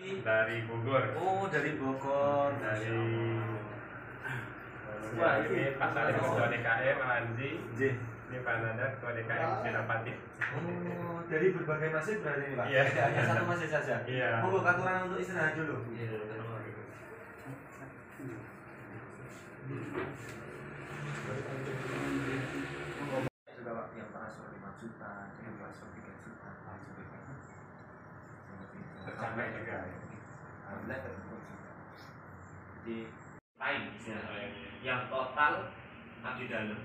Dari Bogor. Oh, dari Bogor. Dari Wah, ini Pak Salim ketua DKM Anzi. Ini Pak Nada ketua DKM Senapati. Oh, dari berbagai masjid berarti ini Pak? Iya. Tidak hanya satu masjid saja? Iya. Monggo aturan untuk istirahat dulu. Iya. Juga Pak, yang transfer 5 juta, yang transfer 3 juta, Tercapai juga. Alhamdulillah tercapai. Jadi lain yang total abdi dalam,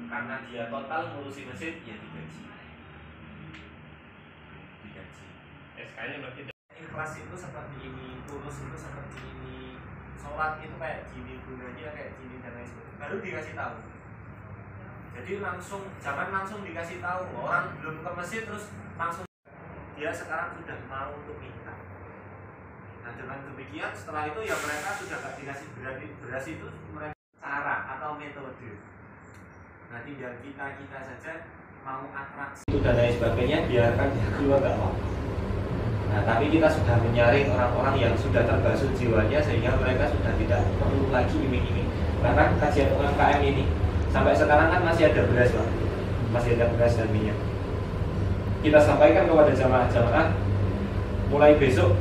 karena dia total ngurusi mesin ya digaji. SK-nya berarti Ikhlas itu seperti ini, tulus itu seperti ini, sholat itu kayak gini, gunanya kayak gini dan lain sebagainya. Baru dikasih tahu. Jadi jangan langsung dikasih tahu. Orang belum ke masjid terus langsung dia sekarang sudah mau untuk minta. Nah dengan demikian setelah itu ya mereka sudah gak dikasih beras itu mereka cara atau metode. Nah tinggal kita saja mau atraksi itu dan lain sebagainya, biarkan dia keluar gak mau. Nah tapi kita sudah menyaring orang-orang yang sudah terbasuh jiwanya sehingga mereka sudah tidak perlu lagi iming-iming. Bahkan kajian UMKM ini sampai sekarang kan masih ada beras Pak, masih ada beras dan minyak. Kita sampaikan kepada jamaah-jamaah, mulai besok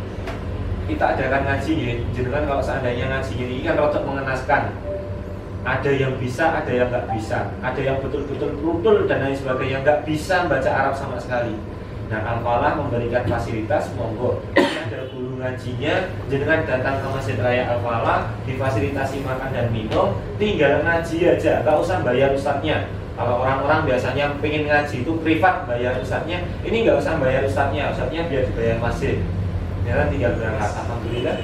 kita adakan ngaji ya. Jenengan kalau seandainya ngaji ini kan rotok mengenaskan. Ada yang bisa, ada yang nggak bisa, ada yang betul-betul brutal dan lain sebagainya, nggak bisa baca Arab sama sekali. Nah, Al-Falah memberikan fasilitas, monggo. Ini ada guru ngajinya, jenengan datang ke Masjid Raya Al-Falah, difasilitasi makan dan minum, tinggal ngaji aja, nggak usah bayar ustadznya. Kalau orang-orang biasanya pengen ngaji itu privat bayar ustadznya, ini nggak usah bayar ustadznya biar dibayar masjid. Ya, tinggal berangkat. Alhamdulillah.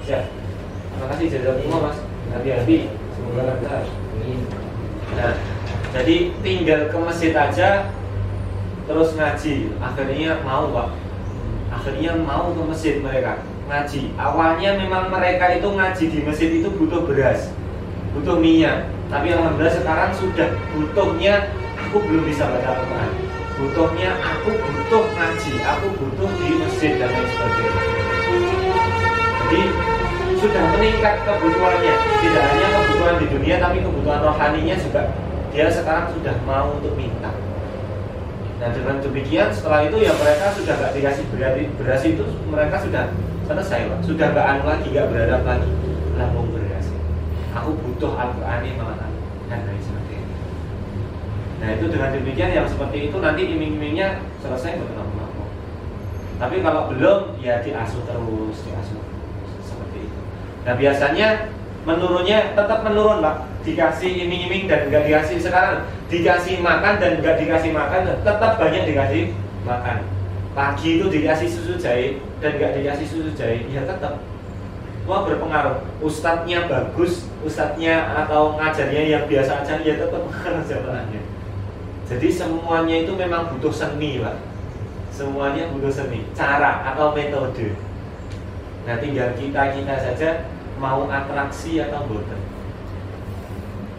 Siap. Terima kasih jazakumullah Mas. Hati-hati. Semoga lancar. Nah, jadi tinggal ke masjid aja terus ngaji. Akhirnya mau Pak. Akhirnya mau ke masjid mereka ngaji. Awalnya memang mereka itu ngaji di masjid itu butuh beras, butuh minyak. Tapi alhamdulillah sekarang sudah butuhnya aku belum bisa baca Al-Quran. Butuhnya aku butuh ngaji, aku butuh di masjid dan lain sebagainya. Jadi sudah meningkat kebutuhannya. Tidak hanya kebutuhan di dunia tapi kebutuhan rohaninya juga. Dia sekarang sudah mau untuk minta. Nah dengan demikian setelah itu ya mereka sudah gak dikasih beras itu mereka sudah selesai Pak. Sudah gak anu lagi, gak berharap lagi lambung beras. Aku butuh Al-Quran malah dan lain sebagainya. Nah itu dengan demikian yang seperti itu nanti iming-imingnya selesai betul-betul. Tapi kalau belum ya diasuh terus seperti itu. Nah biasanya menurunnya tetap menurun Pak. Dikasih iming-iming dan nggak dikasih sekarang, dikasih makan dan nggak dikasih makan tetap banyak dikasih makan. Pagi itu dikasih susu jahe dan nggak dikasih susu jahe ya tetap. Wah berpengaruh. Ustadznya bagus, ustadznya atau ngajarnya yang biasa aja ya tetap makan jamaahnya. Jadi semuanya itu memang butuh seni Pak. Semuanya butuh seni, cara atau metode. Nah tinggal kita saja mau atraksi atau boten.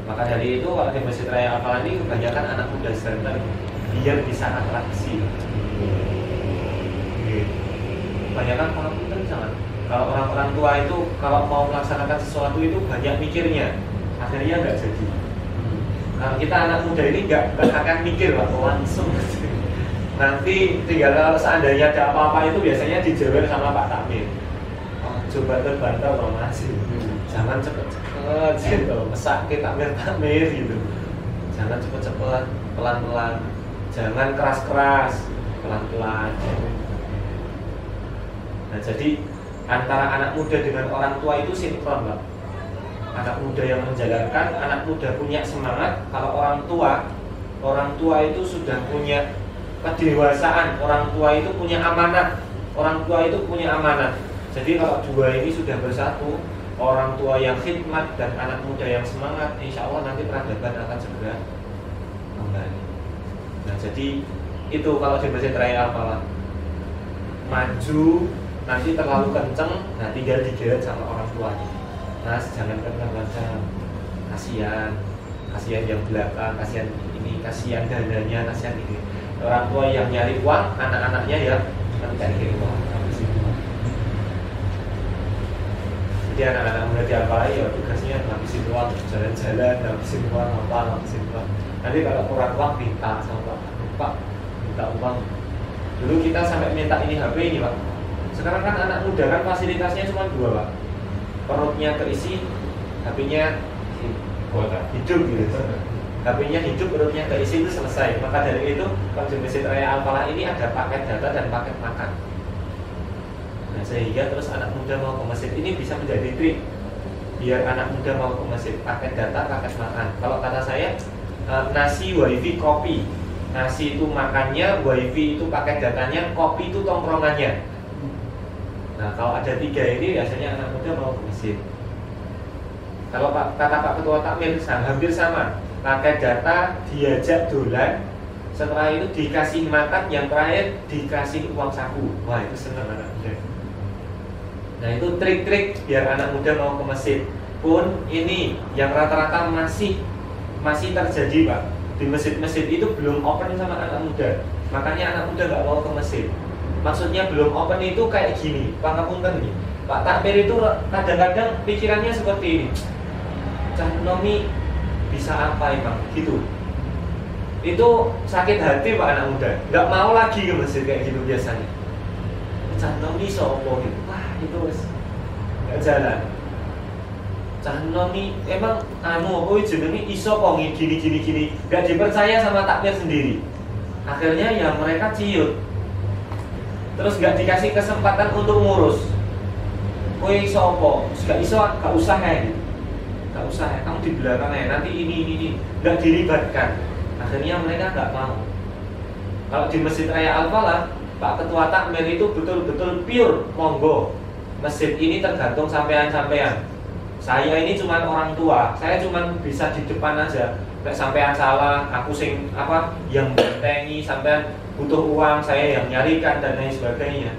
Maka dari itu kalau di Masjid Raya Al-Falah ini kebanyakan anak muda center biar bisa atraksi. Kebanyakan orang muda jangan. Kalau orang-orang tua itu kalau mau melaksanakan sesuatu itu banyak mikirnya, akhirnya nggak jadi. Kalau kita anak muda ini nggak akan mikir Pak, langsung. Nanti tinggal kalau seandainya ada apa-apa itu biasanya dijewer sama Pak Takmir. Oh, coba terbantah Pak Mas. Jangan cepet-cepet gitu, mesake takmir gitu. Jangan cepet-cepet, pelan-pelan. Jangan keras-keras, pelan-pelan. Nah jadi antara anak muda dengan orang tua itu sinkron Pak. Anak muda yang menjalankan, anak muda punya semangat. Kalau orang tua itu sudah punya kedewasaan, orang tua itu punya amanat. Orang tua itu punya amanat. Jadi kalau dua ini sudah bersatu, orang tua yang khidmat dan anak muda yang semangat, insya Allah nanti peradaban akan segera kembali. Nah jadi itu kalau di Masjid Raya Al-Falah maju nanti terlalu kenceng, nah tinggal digeret sama orang tuanya. Mas jangan kencang-kencang, kasihan yang belakang, kasihan ini, kasihan dananya, kasihan ini. Orang tua yang nyari uang, anak-anaknya ya nanti cari uang. Jadi anak-anak muda di Alfala ya tugasnya ngabisin uang, jalan-jalan, ngabisin uang, ngabisin uang. Nanti kalau kurang uang minta sama Pak, minta uang. Dulu kita sampai minta ini HP ini Pak. Sekarang kan anak muda kan fasilitasnya cuma 2 Pak. Perutnya terisi, HP-nya hidup gitu. HP-nya hidup, perutnya terisi itu selesai. Maka dari itu Konjen Masjid Raya Alfala ini ada paket data dan paket makan. Nah, sehingga terus anak muda mau ke masjid ini bisa menjadi trik biar anak muda mau ke masjid, paket data, paket makan. Kalau kata saya nasi, wifi, kopi. Nasi itu makannya, wifi itu paket datanya, kopi itu tongkrongannya. Nah, kalau ada 3 ini biasanya anak muda mau ke masjid. Kalau kata Pak Ketua Takmir hampir sama, paket data, diajak dolan, setelah itu dikasih makan, yang terakhir dikasih uang saku. Wah, itu senang anak muda. Nah, itu trik-trik biar anak muda mau ke masjid. Pun ini yang rata-rata masih terjadi Pak. Di masjid-masjid itu belum open sama anak muda. Makanya anak muda nggak mau ke masjid. Maksudnya belum open itu kayak gini, Pak Ngapunten nih. Pak Takmir itu kadang-kadang pikirannya seperti ini. Cah nomi bisa apa ya Bang? Gitu. Itu sakit hati Pak anak muda. Nggak mau lagi ke masjid kayak gitu biasanya. Cah nomi sopo gitu. Wah, itu nggak jalan. Cah nomi emang jenenge iso kok gini. Nggak dipercaya sama takmir sendiri. Akhirnya ya mereka ciut. Terus nggak dikasih kesempatan untuk ngurus. Kowe iso apa? Gak iso, gak usah ya. Gak usah ya, kamu di belakang ya. Nanti ini. Nggak dilibatkan. Akhirnya mereka nggak mau. Kalau di Masjid Raya Alfala, Pak Ketua Takmir itu betul-betul pure monggo. Masjid ini tergantung sampean-sampean. Saya ini cuma orang tua. Saya cuma bisa di depan aja. Kayak sampean salah, aku sing yang bentengi, sampean butuh uang, saya yang nyarikan dan lain sebagainya.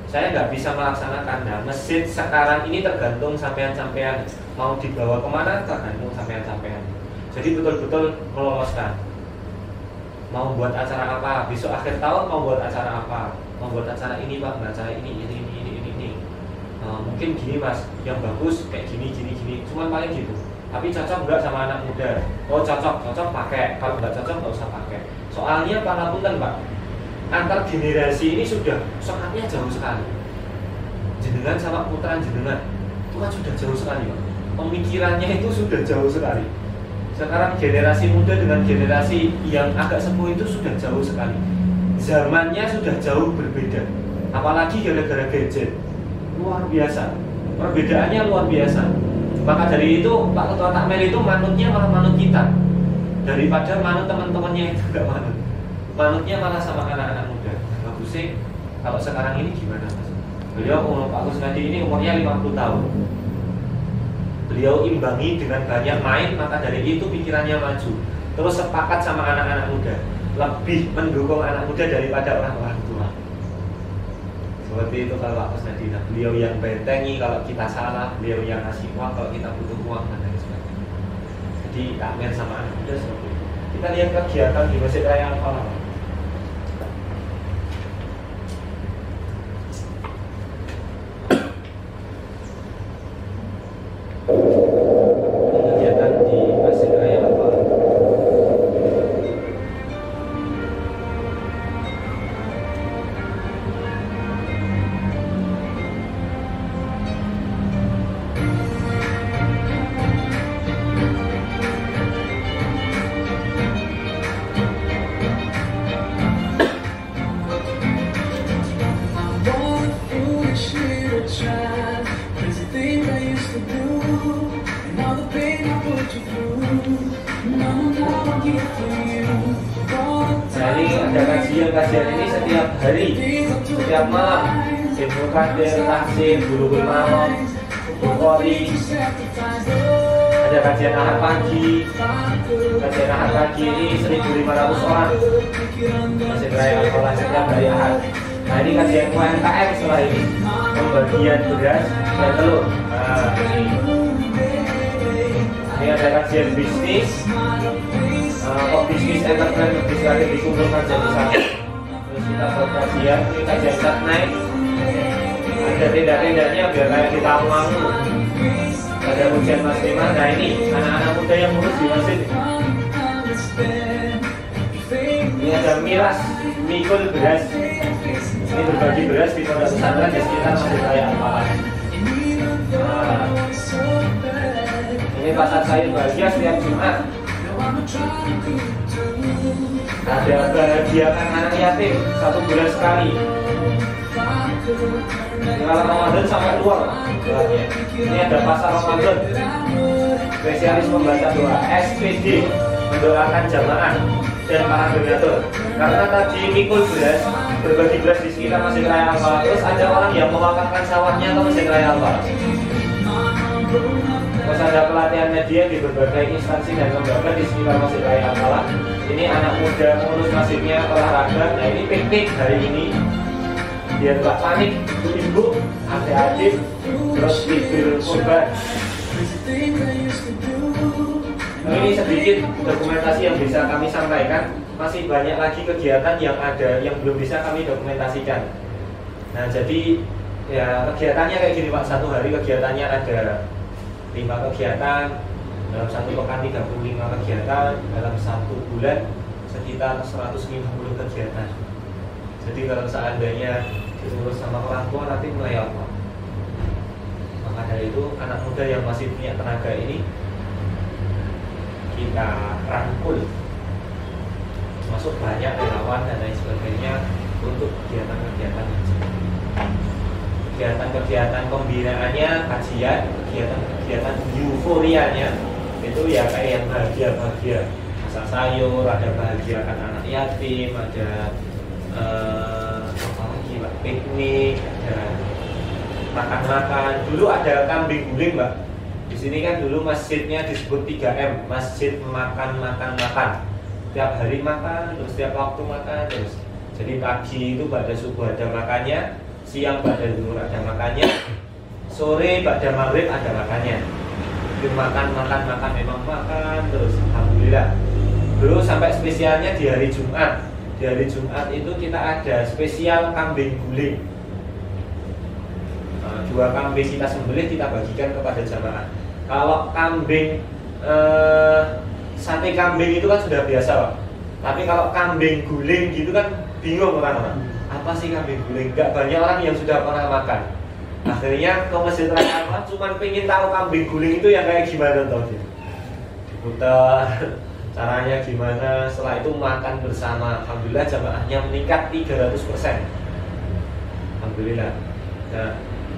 Saya nggak bisa melaksanakan. Nah, masjid sekarang ini tergantung sampean-sampean mau dibawa kemana, tergantung sampean-sampean. Jadi betul-betul meloloskan. Mau buat acara apa? Besok akhir tahun mau buat acara apa? Mau buat acara ini Pak, acara ini. Mungkin gini Mas, yang bagus kayak gini. Cuman paling gitu. Tapi cocok nggak sama anak muda? Oh cocok pakai. Kalau nggak cocok nggak usah pakai. Soalnya Pak Ngapunten Pak, antar generasi ini sudah sangatnya jauh sekali. Jenengan sama putra jenengan itu kan sudah jauh sekali Pak. Pemikirannya itu sudah jauh sekali. Sekarang generasi muda dengan generasi yang agak sepuh itu sudah jauh sekali. Zamannya sudah jauh berbeda. Apalagi gara-gara gadget. Luar biasa. Perbedaannya luar biasa. Maka dari itu Pak Ketua Takmir itu manutnya malah manut kita. Daripada manut teman-temannya itu gak manut. Manutnya malah sama anak-anak muda. Bagus sih. Kalau sekarang ini gimana Mas? Beliau Pak Kusnadi ini umurnya 50 tahun. Beliau imbangi dengan banyak main, maka dari itu pikirannya maju. Terus sepakat sama anak-anak muda. Lebih mendukung anak muda daripada orang-orang tua. Seperti itu kalau Pak Kusnadi. Nah, beliau yang bentengi kalau kita salah, beliau yang ngasih uang kalau kita butuh uang dan lain sebagainya. Jadi takmir sama anak muda seperti itu. Kita lihat kegiatan di Masjid Raya Alfala. Kegiatan di Masjid Raya Alfala. Kajian ini setiap hari, setiap malam. Ibnu Qadir, Tahsin, Bulughul Maram, Bukhari. Ada kajian ahad pagi. Kajian ahad pagi ini 1.500 orang. Masjid Raya Alfala setiap hari ahad. Nah, ini kajian UMKM setelah ini. Pembagian beras dan telur. Nah, ini ada kajian bisnis. Kok bisnis entrepreneur bisa dikumpulkan jadi satu. Terus kita buat kajian, ini kajian cat naik. ada tenda-tendanya biar kayak di Tamangu. Ada hujan muslimah. Nah ini anak-anak muda yang ngurus di masjid. Ini ada miras, mikul beras. Ini berbagi beras di pondok pesantren di sekitar Masjid Raya Al-Falah. Nah, ini pasar sayur bahagia setiap Jumat. Ada bahagiakan anak yatim 1 bulan sekali. Kalau Ramadan sampai luar doanya. Ini ada pasar Ramadan, spesialis membaca doa, SPD, mendoakan jamaah dan para donatur. Karena tadi mikul beras, berbagi beras di sekitar Masjid Raya Al-Falah. Terus ada orang yang mewakafkan sawahnya ke Masjid Raya Al-Falah. Terus ada pelatihan media di berbagai instansi dan lembaga di sekitar Masjid Raya Al-Falah. Ini anak muda ngurus masjidnya olahraga. Nah ini piknik hari ini biar nggak panik, ibu, adik-adik, terus tidur korban. Nah, ini sedikit dokumentasi yang bisa kami sampaikan. Masih banyak lagi kegiatan yang ada yang belum bisa kami dokumentasikan. Nah jadi ya kegiatannya kayak gini Pak, satu hari kegiatannya ada 5 kegiatan, dalam 1 pekan 35 kegiatan, dalam 1 bulan sekitar 150 kegiatan. Jadi kalau seandainya diurus sama orang tua nanti mulai apa? Maka dari itu anak muda yang masih punya tenaga ini kita rangkul, masuk banyak relawan dan lain sebagainya untuk kegiatan-kegiatan ini. Kegiatan-kegiatan pembinaannya, kajian, kegiatan-kegiatan euforianya itu ya kayak yang bahagia-bahagia, masak sayur, ada bahagiakan anak yatim, ada apa lagi Pak, piknik, ada makan-makan. Dulu ada kambing guling Mbak. Di sini kan dulu masjidnya disebut 3M, masjid makan-makan-makan. Tiap hari makan, terus tiap waktu makan terus. Jadi pagi itu pada subuh ada makannya, siang pada zuhur ada makannya, sore pada maghrib ada makannya. Itu makan memang makan terus. Alhamdulillah. Dulu sampai spesialnya di hari Jumat. Di hari Jumat itu kita ada spesial kambing guling. 2 kambing kita sembelih, kita bagikan kepada jamaah. Kalau kambing sate kambing itu kan sudah biasa Pak. Tapi kalau kambing guling gitu kan bingung orang-orang. Apa sih kambing guling? Gak banyak orang yang sudah pernah makan. Akhirnya ke Masjid Raya Al-Falah cuma pengen tahu kambing guling itu yang kayak gimana tau dia. Diputar, caranya gimana. Setelah itu makan bersama. Alhamdulillah jamaahnya meningkat 300%. Alhamdulillah. Nah,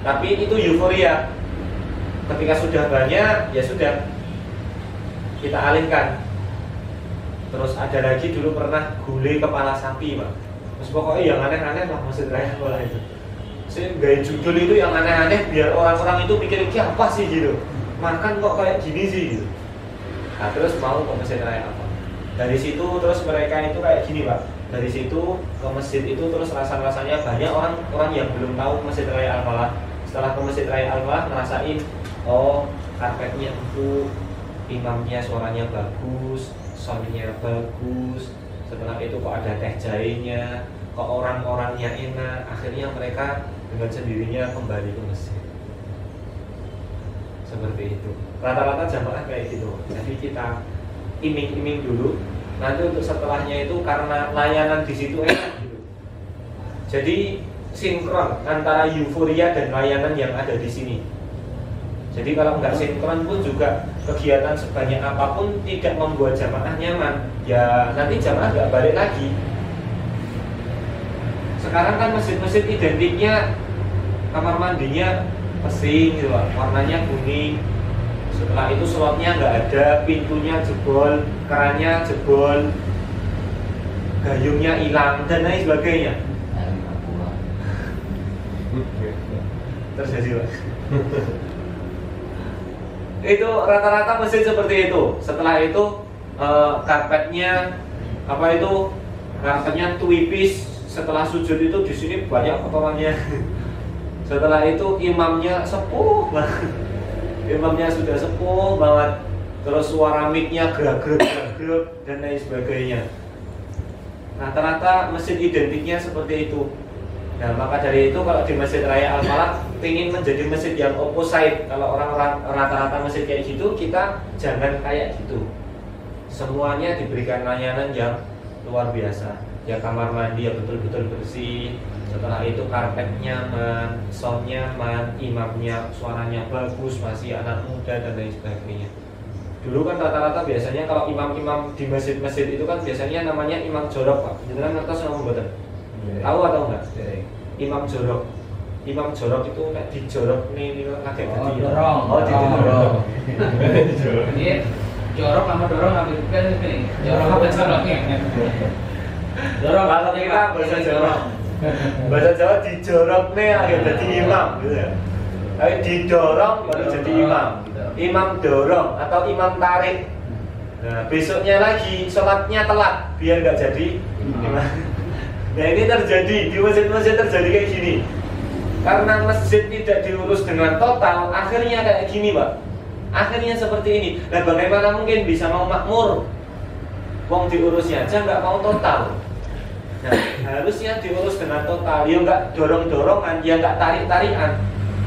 tapi itu euforia. Ketika sudah banyak, ya sudah kita alihkan. Terus ada lagi dulu pernah gulai kepala sapi Pak. Terus pokoknya yang aneh-aneh lah Masjid Raya Al-Falah itu. Saya gaya judul itu yang aneh-aneh biar orang-orang itu pikir ini apa sih gitu. Makan kok kayak gini sih gitu. Nah terus mau ke Masjid Raya Al-Falah. Dari situ terus mereka itu kayak gini Pak. Dari situ ke masjid itu terus rasanya banyak orang yang belum tahu Masjid Raya Al-Falah. Setelah ke Masjid Raya Al-Falah ngerasain, oh karpetnya empuk, imamnya suaranya bagus, soundnya bagus. Setelah itu kok ada teh jahenya, kok orang-orangnya enak. Akhirnya mereka dengan sendirinya kembali ke masjid. Seperti itu. Rata-rata jamaah kayak gitu. Jadi kita iming-iming dulu. Nanti untuk setelahnya itu karena layanan di situ enak gitu. Jadi sinkron antara euforia dan layanan yang ada di sini. Jadi kalau nggak sinkron pun juga kegiatan sebanyak apapun tidak membuat jamaah nyaman, ya nanti jamaah nggak balik lagi. Sekarang kan masjid-masjid identiknya kamar mandinya pesing gitu, warnanya kuning. Setelah itu slotnya nggak ada, pintunya jebol, kerannya jebol, gayungnya hilang dan lain sebagainya. Terjadi Pak. Itu rata-rata masjid seperti itu. Setelah itu karpetnya karpetnya tipis. Setelah sujud itu di sini banyak potongannya. Setelah itu imamnya sepuh banget. Imamnya sudah sepuh banget. Terus suara mic-nya gerak-gerak dan lain sebagainya. Rata-rata masjid identiknya seperti itu. Nah, maka dari itu kalau di Masjid Raya Al-Falah ingin menjadi masjid yang opposite, kalau orang-orang rata-rata masjid kayak gitu, kita jangan kayak gitu. Semuanya diberikan layanan yang luar biasa. Ya kamar mandi ya betul-betul bersih. Setelah itu karpet nyaman, sound nyaman, imamnya suaranya bagus, masih anak muda dan lain sebagainya. Dulu kan rata-rata biasanya kalau imam-imam di masjid-masjid itu kan biasanya namanya imam jorok, Pak. Itu kan ngertos sama mboten? Tahu atau enggak? Imam jorok. Imam jorok itu nek dijorok nih agak gede. Dorong. Oh, didorong. Ini jorok sama dorong hampir kan ini. Jorok apa joroknya? Dorong Kalau kita bahasa Jawa. Bahasa Jawa dijorok nih agak jadi imam gitu ya. Tapi didorong baru jadi imam. Imam dorong atau imam tarik. Nah, besoknya lagi sholatnya telat biar nggak jadi imam. Nah, ini terjadi di masjid-masjid terjadi kayak gini. Karena masjid tidak diurus dengan total, akhirnya kayak gini, Pak. Akhirnya seperti ini. Nah, bagaimana mungkin bisa mau makmur? Wong diurusnya aja nggak mau total. Nah, harusnya diurus dengan total. Ya nggak dorong-dorongan, ya nggak tarik-tarikan.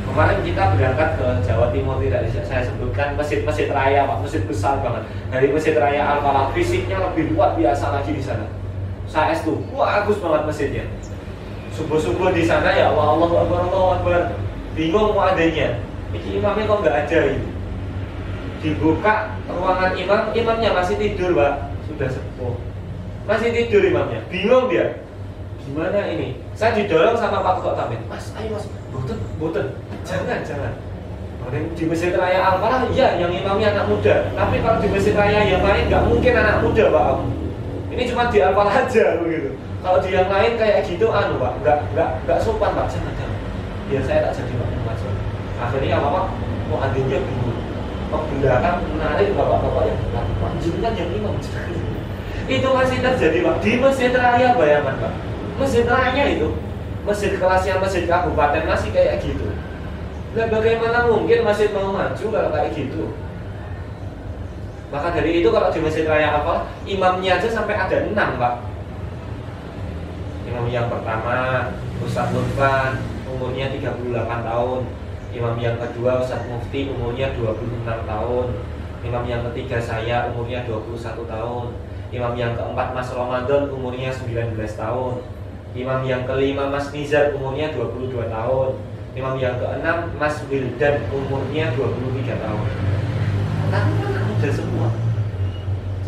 Kemarin kita berangkat ke Jawa Timur, tidak saya sebutkan masjid-masjid raya, Pak, masjid besar banget. Dari Masjid Raya Al-Falah, fisiknya lebih luar biasa lagi di sana. Saya tuh, bagus banget masjidnya. Subuh-subuh di sana ya Allah, Allahu Akbar, Allahu Akbar. Bingung mau adanya. Ini imamnya kok nggak ada ini. Dibuka ruangan imam, imamnya masih tidur, Pak. Sudah sepuh. Masih tidur imamnya. Bingung dia. Gimana ini? Saya didorong sama Pak Ketua Tamim. Mas, ayo Mas. Boten. Jangan. Di Masjid Raya Al-Falah iya yang imamnya anak muda. Tapi kalau di Masjid Raya yang lain nggak mungkin anak muda, Pak. Ini cuma di Al-Falah aja begitu. Kalau di yang lain kayak gitu Pak, nggak sopan, Pak. Jangan. Biar saya tak jadi makmum aja. Akhirnya apa-apa, mau adanya bingung. Kok belakang menarik bapak-bapak yang belakang. Panjangkan yang imam. Itu masih terjadi, Pak. Di Masjid Raya, bayangkan, Pak. Masjid Raya itu, masjid kelasnya masjid kabupaten masih kayak gitu. Nah, bagaimana mungkin masjid mau maju kalau kayak gitu? Maka dari itu kalau di Masjid Raya apa, imamnya aja sampai ada 6, Pak. Imam yang pertama Ustadz Lutfan, umurnya 38 tahun. Imam yang kedua Ustadz Mufti, umurnya 26 tahun. Imam yang ketiga saya, umurnya 21 tahun. Imam yang keempat Mas Ramadan, umurnya 19 tahun. Imam yang kelima Mas Nizar, umurnya 22 tahun. Imam yang keenam Mas Wildan, umurnya 23 tahun. Anak muda semua.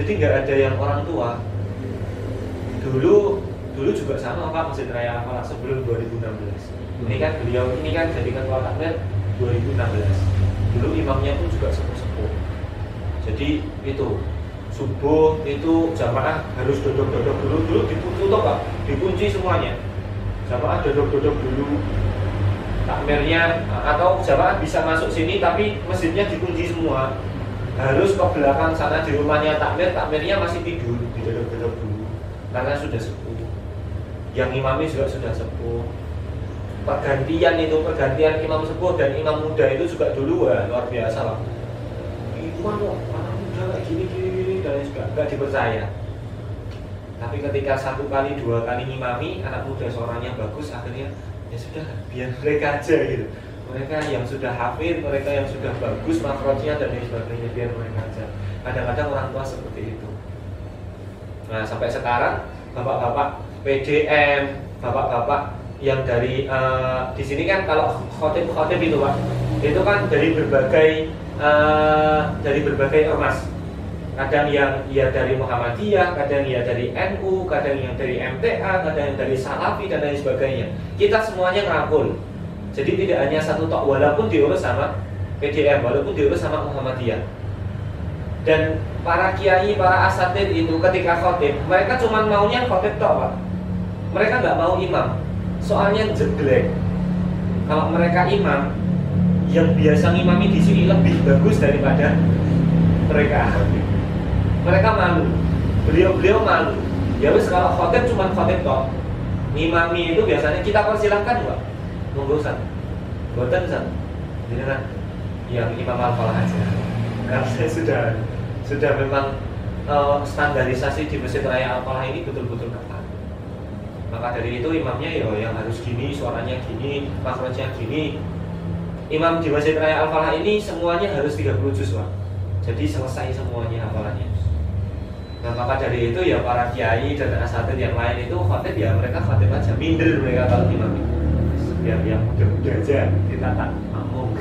Jadi nggak ada yang orang tua. Dulu juga sama, Pak, Masjid Raya Al-Falah sebelum 2016. Ini kan beliau ini kan jadi ketua takmir 2016. Dulu imamnya pun juga sepuh-sepuh. Jadi itu subuh itu jamaah harus duduk-duduk dulu ditutup, Pak, dikunci semuanya. Jamaah duduk-duduk dulu. Takmirnya atau jamaah bisa masuk sini tapi masjidnya dikunci semua. Harus ke belakang sana di rumahnya takmirnya masih tidur, duduk-duduk dulu karena sudah sepuh. Yang imamnya juga sudah sepuh. Pergantian imam sepuh dan imam muda itu juga dulu luar biasa, Pak. Imam anak muda kayak gini dan juga nggak dipercaya. Tapi ketika 1 kali 2 kali ngimami, anak muda suaranya bagus, akhirnya ya sudah biar mereka aja gitu. Mereka yang sudah hafid, mereka yang sudah bagus makrotnya dan lain sebagainya, biar mereka aja. Kadang-kadang orang tua seperti itu. Nah, sampai sekarang bapak-bapak PDM, bapak-bapak yang dari di sini kan kalau khotib itu, Pak, itu kan dari berbagai ormas. Kadang yang ya dari Muhammadiyah, kadang ya dari NU, kadang yang dari MTA, kadang yang dari Salafi dan lain sebagainya. Kita semuanya ngerangkul. Jadi tidak hanya satu tok, walaupun diurus sama PDM, walaupun diurus sama Muhammadiyah. Dan para kiai, para asatid itu ketika khotib, mereka cuma maunya khotib tok, Pak. Mereka nggak mau imam. Soalnya jelek. Kalau mereka imam, yang biasa ngimami di sini lebih bagus daripada mereka. Mereka malu. Beliau malu. Ya wis kalau khotib cuma khotib tok. Ngimami itu biasanya kita persilahkan, Pak. Monggo Ustaz. Boten Ustaz. Jadi kan yang Imam Al-Falah aja. Karena saya sudah memang standarisasi di Masjid Raya Al-Falah ini betul-betul ketat. Maka dari itu imamnya ya yang harus gini, suaranya gini, makhrajnya gini. Imam di Masjid Raya Al-Falah ini semuanya harus 30 juz, Pak. Jadi selesai semuanya hafalannya. Nah, maka dari itu ya para kiai dan asatidz yang lain itu khatib ya mereka khatib aja, minder mereka kalau imam itu. Biar yang muda-muda aja ditata makmum.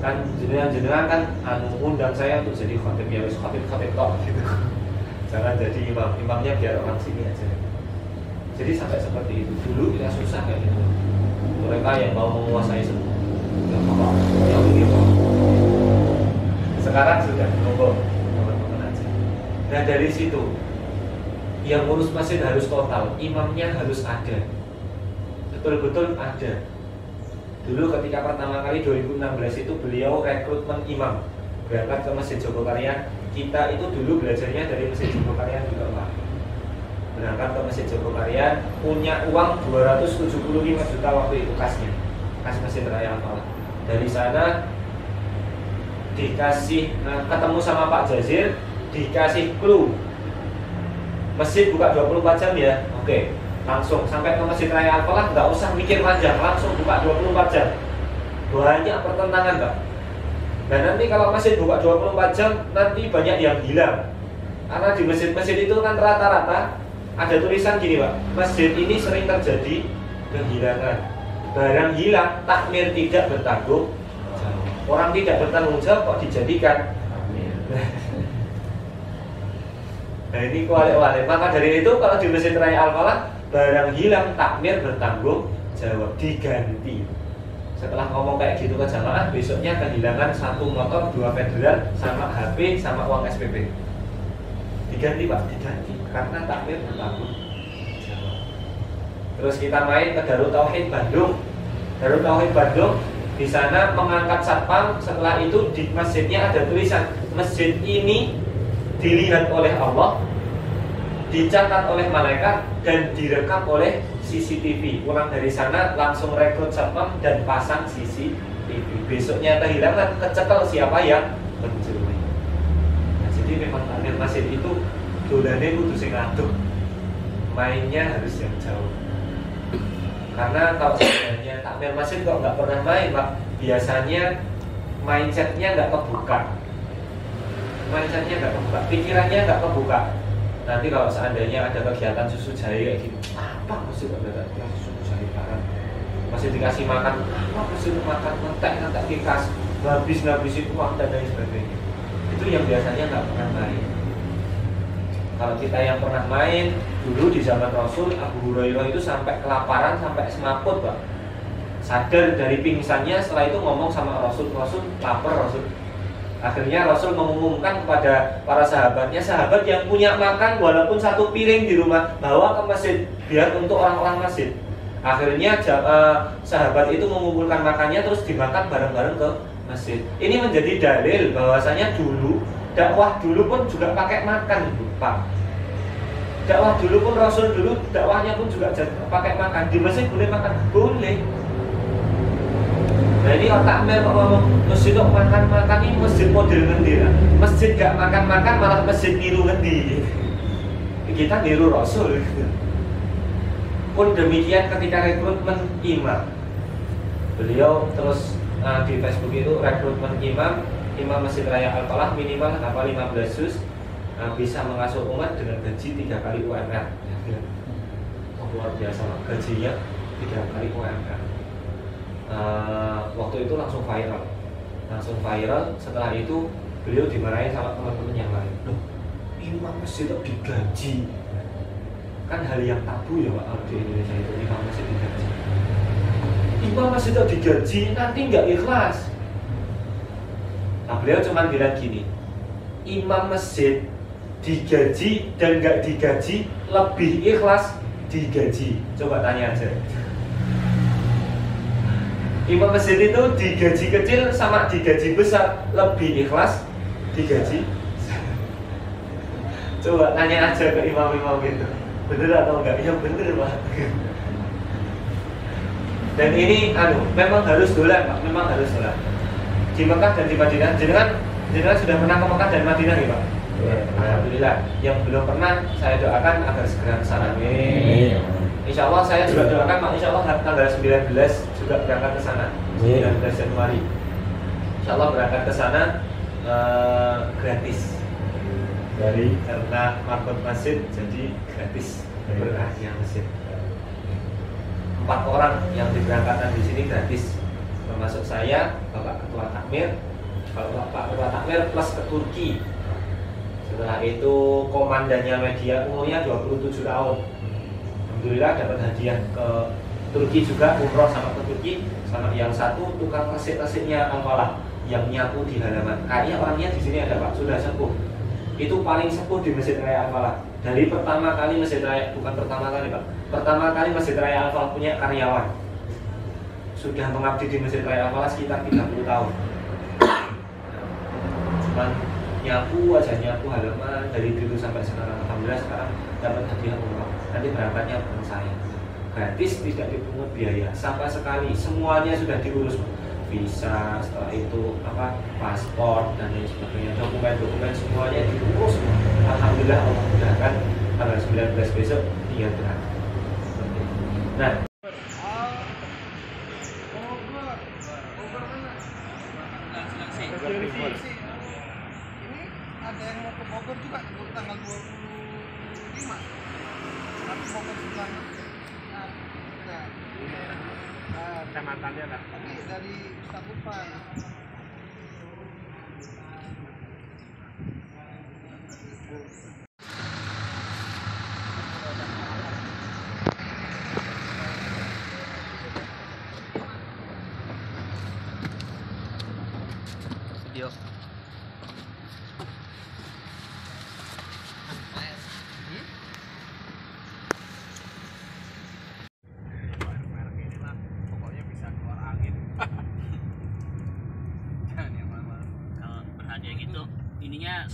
Kan jenengan kan undang saya untuk jadi khatib ya wis khatib tok gitu. Jangan jadi imamnya biar orang sini aja. Jadi sampai seperti itu. Dulu kita susah kayak gitu. Mereka yang mau menguasai semua. Sekarang sudah monggo teman-teman aja. Nah dari situ yang ngurus masjid harus total, imamnya harus ada, betul-betul ada. Dulu ketika pertama kali 2016 itu beliau rekrutmen imam berangkat ke Masjid Jogokarian. Kita itu dulu belajarnya dari Masjid Jogokarian juga, Pak. Berangkat ke Masjid Jogokarian, punya uang 275 juta waktu itu kasnya. Kas Masjid Raya Al-Falah. Dari sana dikasih ketemu sama Pak Jazir, dikasih clue masjid buka 24 jam ya. Oke, langsung sampai ke Masjid Raya Al-Falah nggak usah mikir panjang, langsung buka 24 jam. Banyak pertentangan, Pak. Dan nanti kalau masjid buka 24 jam nanti banyak yang hilang. Karena di masjid-masjid itu kan rata-rata ada tulisan gini, Pak. Masjid ini sering terjadi kehilangan. Barang hilang, takmir tidak bertanggung jawab. Orang tidak bertanggung jawab kok dijadikan takmir. Nah ini kualik-walik. Maka dari itu kalau di Masjid Raya Al-Falah barang hilang, takmir bertanggung jawab, diganti. Setelah ngomong kayak gitu ke jamaah, besoknya kehilangan 1 motor, 2 federal, sama HP, sama uang SPP. Diganti, Pak, diganti karena takmir bertanggung jawab. Terus kita main ke Darut Tauhid Bandung. Darut Tauhid Bandung di sana mengangkat satpam. Setelah itu di masjidnya ada tulisan masjid ini dilihat oleh Allah, dicatat oleh malaikat dan direkam oleh CCTV. Pulang dari sana langsung rekrut satpam dan pasang CCTV. Besoknya kehilangan, kecekel siapa yang mencuri. Nah, jadi memang takmir masjid itu dolane kudu sing aduk. Mainnya harus yang jauh. Karena kalau sebenarnya takmir masjid kok nggak pernah main, Pak. Biasanya mindsetnya nggak kebuka, pikirannya nggak kebuka. Nanti kalau seandainya ada kegiatan susu jahe kayak gitu, apa mesti ada susu jahe barang, masih dikasih makan, apa mesti makan ngetek kikas, ngabisin uang dan lain sebagainya. Itu yang biasanya nggak pernah main. Kalau kita yang pernah main dulu di zaman Rasul, Abu Hurairah itu sampai kelaparan, sampai semaput, Pak. Sadar dari pingsannya, setelah itu ngomong sama Rasul lapar Rasul. Akhirnya Rasul mengumumkan kepada para sahabatnya, sahabat yang punya makan walaupun 1 piring di rumah, bawa ke masjid biar untuk orang-orang masjid. Akhirnya sahabat itu mengumpulkan makannya terus dimakan bareng-bareng ke masjid. Ini menjadi dalil bahwasanya dulu dakwah dulu pun juga pakai makan, Pak. Dakwah dulu pun Rasul dulu dakwahnya pun juga pakai makan. Di masjid boleh makan? Boleh. Nah ini otak mer kok ngomong masjid kok makan-makan, ini masjid model ngendi lah. Masjid gak makan-makan malah masjid niru ngendi. Kita niru Rasul. Pun demikian ketika rekrutmen imam. Beliau terus di Facebook itu rekrutmen imam Masjid Raya Al-Falah minimal hafal 15 juz, bisa mengasuh umat dengan gaji 3 kali UMR. Oh, luar biasa, gajinya 3 kali UMR. Waktu itu langsung viral. Setelah itu beliau dimarahin sama teman-teman yang lain. Loh, imam masjid kok digaji? Kan hal yang tabu ya, Pak, di Indonesia itu imam masjid digaji. Imam masjid kok digaji, nanti nggak ikhlas. Nah, beliau cuma bilang gini, imam masjid digaji dan nggak digaji lebih ikhlas digaji. Coba tanya aja. Imam masjid itu digaji kecil sama digaji besar lebih ikhlas digaji. Coba tanya aja ke imam-imam itu, bener atau enggak? Ya bener, Pak. Dan ini memang harus dolan, Pak. Memang harus dolan. Di Mekah dan di Madinah, jenengan sudah pernah ke Mekah dan Madinah nih, Pak? Ya, alhamdulillah. Yang belum pernah saya doakan agar segera ke sana. Amin. Insya Allah saya juga doakan Pak, insya Allah tanggal 19 juga berangkat ke sana, 19 Januari. Insya Allah berangkat ke sana gratis. Dari karena markot masjid jadi gratis berkahnya masjid. 4 orang yang diberangkatkan di sini gratis, termasuk saya, Bapak Ketua Takmir, Bapak Ketua Takmir plus ke Turki. Setelah itu komandannya media umurnya 27 tahun. Alhamdulillah dapat hadiah ke Turki juga, umroh sama ke Turki. Sama yang satu tukang resik-resiknya Al-Falah yang nyapu di halaman. Kayaknya orangnya di sini ada Pak, sudah sepuh. Itu paling sepuh di Masjid Raya Al-Falah. Dari pertama kali Masjid Raya, bukan pertama kali Pak, pertama kali Masjid Raya Al-Falah punya karyawan. Sudah mengabdi di Masjid Raya Al-Falah sekitar 30 tahun. Cuman nyapu aja, nyapu halaman dari dulu sampai sekarang. Alhamdulillah sekarang dapat hadiah umroh. Nanti berangkatnya bukan saya, gratis, tidak dipungut biaya sama sekali, semuanya sudah diurus, visa, setelah itu paspor dan lain sebagainya, dokumen semuanya diurus. Alhamdulillah Allah mudahkan, tanggal 19 besok tinggal berangkat. Nah, ini ada yang mau ke Bogor juga tanggal 25, tapi Bogor sebelah kecamatannya lah. tapi dari Sakupan. Video. Pokoknya bisa keluar angin. Kalau berhadiah gitu ininya